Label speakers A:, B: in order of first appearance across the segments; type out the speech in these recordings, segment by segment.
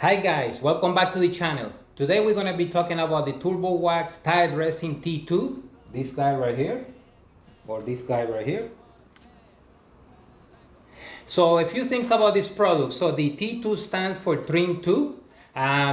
A: Hi guys, welcome back to the channel. Today we're going to be talking about the Turbo Wax Tire Dressing T2. This guy right here, or this guy right here. So a few things about this product. So the T2 stands for Trim 2.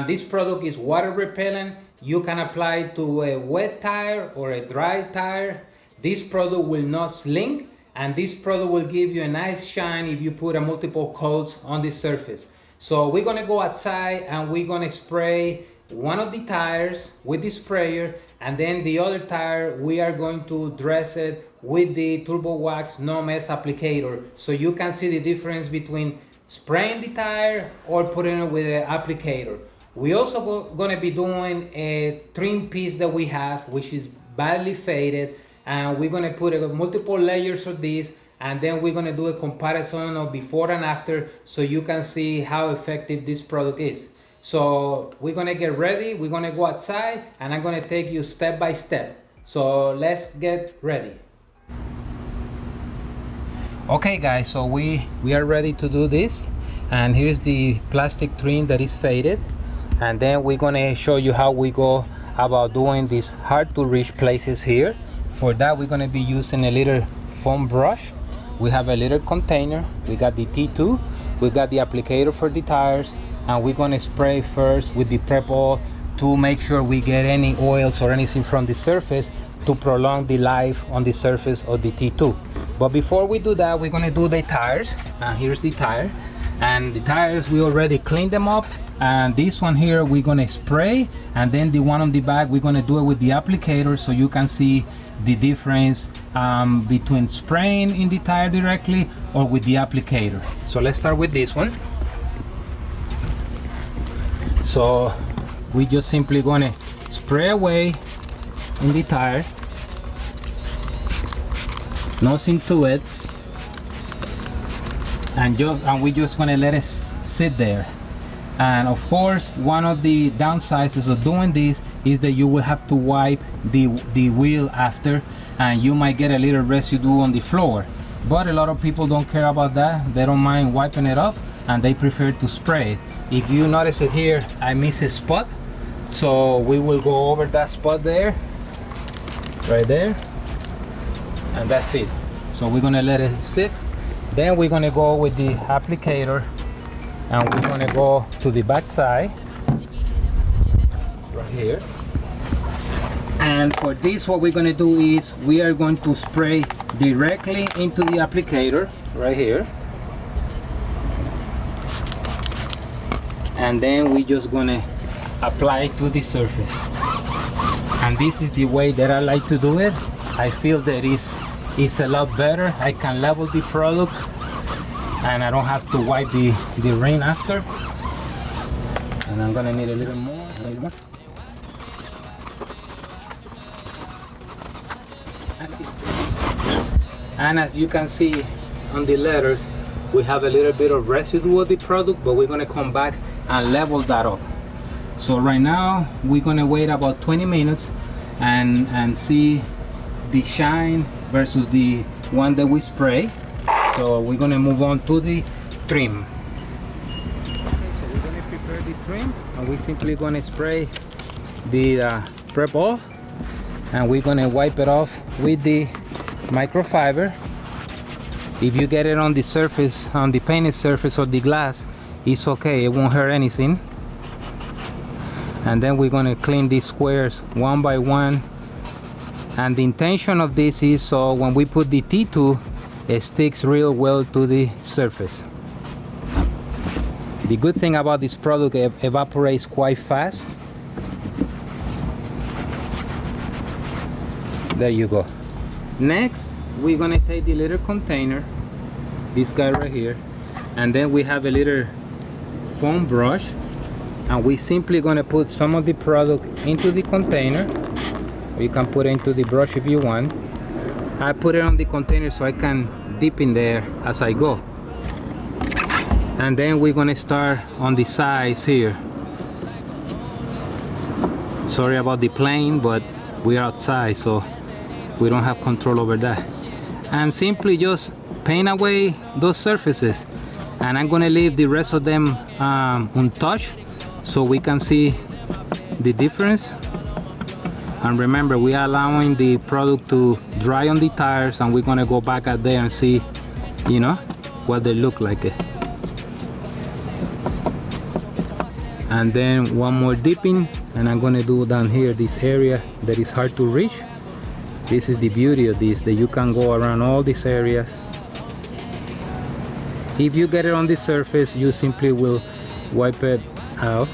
A: This product is water repellent. You can apply it to a wet tire or a dry tire. This product will not sling, and this product will give you a nice shine if you put a multiple coats on the surface. So we're gonna go outside and we're gonna spray one of the tires with the sprayer, and then the other tire we are going to dress it with the Turbo Wax No Mess applicator, so you can see the difference between spraying the tire or putting it with an applicator. We also gonna be doing a trim piece that we have, which is badly faded, and we're gonna put multiple layers of this, and then we're gonna do a comparison of before and after, so you can see how effective this product is. So we're gonna get ready, we're gonna go outside, and I'm gonna take you step by step. So let's get ready. Okay guys, so we are ready to do this, and here's the plastic trim that is faded, and then we're gonna show you how we go about doing these hard to reach places here. For that, we're gonna be using a little foam brush. We have a little container, we got the T2, we got the applicator for the tires, and we're gonna spray first with the prep oil to make sure we get any oils or anything from the surface to prolong the life on the surface of the T2. But before we do that, we're gonna do the tires. Here's the tire, and the tires we already cleaned them up, and this one here we're gonna spray, and then the one on the back we're gonna do it with the applicator, so you can see the difference between spraying in the tire directly or with the applicator. So let's start with this one. So we just simply gonna spray away in the tire, nothing to it, and we're just gonna let it sit there. And of course, one of the downsides of doing this is that you will have to wipe the wheel after, and you might get a little residue on the floor. But a lot of people don't care about that. They don't mind wiping it off, and they prefer to spray it. If you notice it here, I miss a spot, so we will go over that spot there, right there, and that's it. So we're gonna let it sit. Then we're gonna go with the applicator, and we're gonna go to the back side right here. And for this, what we're gonna do is we are going to spray directly into the applicator right here, and then we're just gonna apply it to the surface. And this is the way that I like to do it. I feel that it's a lot better. I can level the product, and I don't have to wipe the ring after. And I'm gonna need a little more. And as you can see on the letters, we have a little bit of residue of the product, but we're gonna come back and level that up. So right now we're gonna wait about 20 minutes and see the shine versus the one that we spray. So we're gonna move on to the trim. Okay, so we're gonna prepare the trim, and we're simply gonna spray the prep off, and we're gonna wipe it off with the microfiber. If you get it on the surface, on the painted surface of the glass, it's okay, it won't hurt anything. And then we're gonna clean these squares one by one, and the intention of this is so when we put the T2, it sticks real well to the surface. The good thing about this product, it evaporates quite fast. There you go. Next, we're gonna take the little container, this guy right here, and then we have a little foam brush, and we simply gonna put some of the product into the container. You can put it into the brush if you want. I put it on the container so I can dip in there as I go. And then we're gonna start on the sides here. Sorry about the plane, but we're outside, so we don't have control over that. And simply just paint away those surfaces, and I'm gonna leave the rest of them untouched so we can see the difference. And remember, we are allowing the product to dry on the tires, and we're gonna go back out there and see, you know, what they look like. And then one more dipping, and I'm gonna do down here this area that is hard to reach. This is the beauty of this, that you can go around all these areas. If you get it on the surface, you simply will wipe it out.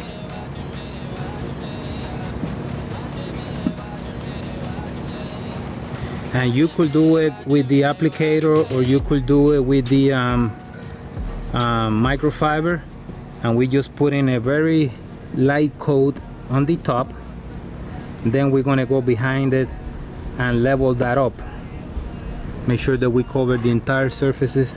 A: And you could do it with the applicator, or you could do it with the microfiber, and we just put in a very light coat on the top. Then we're gonna go behind it and level that up. Make sure that we cover the entire surfaces.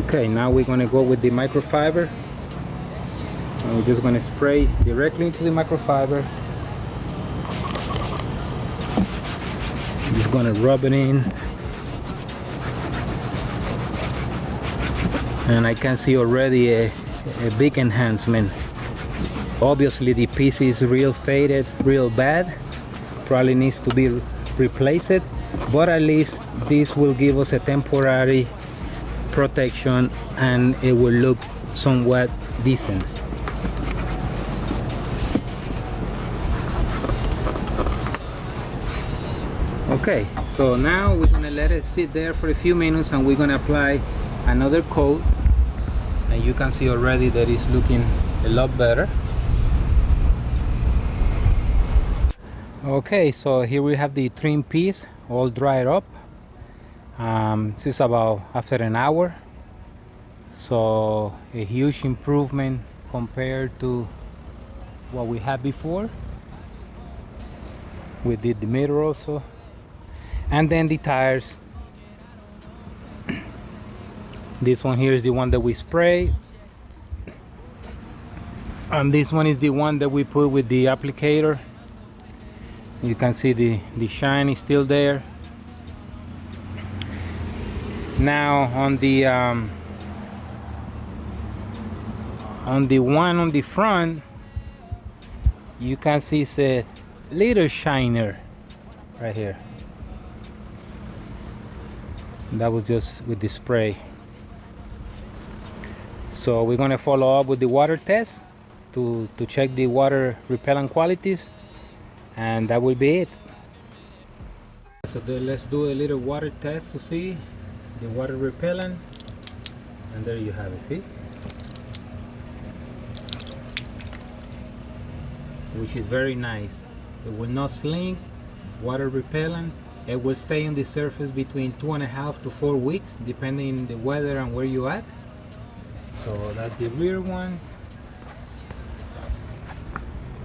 A: Okay, now we're gonna go with the microfiber. And we're just going to spray directly into the microfiber. Just going to rub it in. And I can see already a big enhancement. Obviously the piece is real faded, real bad. Probably needs to be replaced. But at least this will give us a temporary protection, and it will look somewhat decent. Okay, so now we're gonna let it sit there for a few minutes, and we're gonna apply another coat, and you can see already that it's looking a lot better. Okay, so here we have the trim piece all dried up. This is about after an hour, so a huge improvement compared to what we had before. We did the mirror also. And then the tires, this one here is the one that we spray, and this one is the one that we put with the applicator. You can see the shine is still there. Now on the one on the front, you can see it's a little shiner right here. That was just with the spray. So we're gonna follow up with the water test to check the water repellent qualities, and that will be it. So then let's do a little water test to see the water repellent, and there you have it. See, which is very nice. It will not sling, water repellent. It will stay on the surface between 2.5 to 4 weeks, depending on the weather and where you're at. So that's the rear one,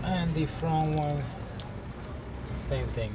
A: and the front one, same thing.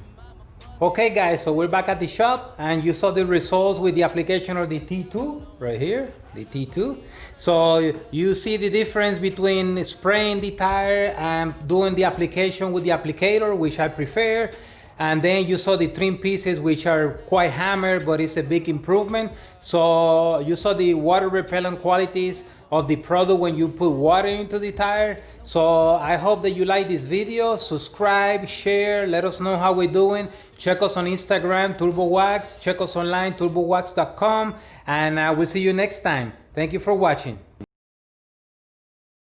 A: Okay guys, so we're back at the shop, and you saw the results with the application of the T2 right here, the T2. So you see the difference between spraying the tire and doing the application with the applicator, which I prefer. And then you saw the trim pieces, which are quite hammered, but it's a big improvement. So you saw the water repellent qualities of the product when you put water into the tire. So I hope that you like this video. Subscribe, share, let us know how we're doing. Check us on Instagram, TurboWax. Check us online, turbowax.com. And we'll see you next time. Thank you for watching.